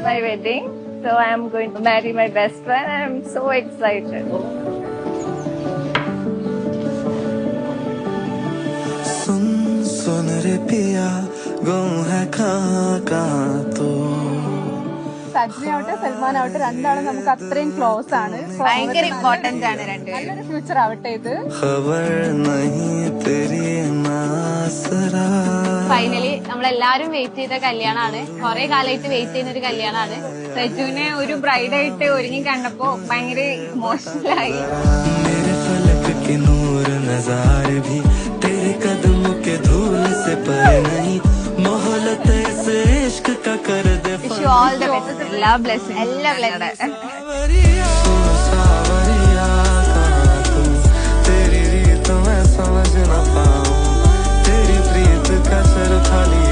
my wedding. So I am going to marry my best friend. I am so excited. सुन रे पिया गौं है कहाँ तो സജ്ജയാവട്ടെ സൽമാൻ ആവട്ടെ രണ്ടാളും നമുക്ക് അത്രയും ക്ലോസ് ആണ്. ഭയങ്കര ഇമ്പോർട്ടന്റ് ആണ് രണ്ടുപേരും. നല്ലൊരു ഫ്യൂച്ചർ ആവട്ടെ ഇത്. ഫൈനലി നമ്മളെല്ലാരും വെയിറ്റ് ചെയ്ത കല്യാണാണ്. കുറെ കാലമായിട്ട് വെയിറ്റ് ചെയ്യുന്ന ഒരു കല്യാണാണ്. സജുവിനെ ഒരു ബ്രൈഡായിട്ട് ഒരുങ്ങി കണ്ടപ്പോ ഭയങ്കര ഇമോഷണലായി. Wish you all the best. എല്ലാ ബ്ലെസ്സിംഗ് എല്ലാ ബ്ലെസ്സിംഗ്. तेरी रीत मैं समझ ना पाऊं तेरी प्रीत का सर खाली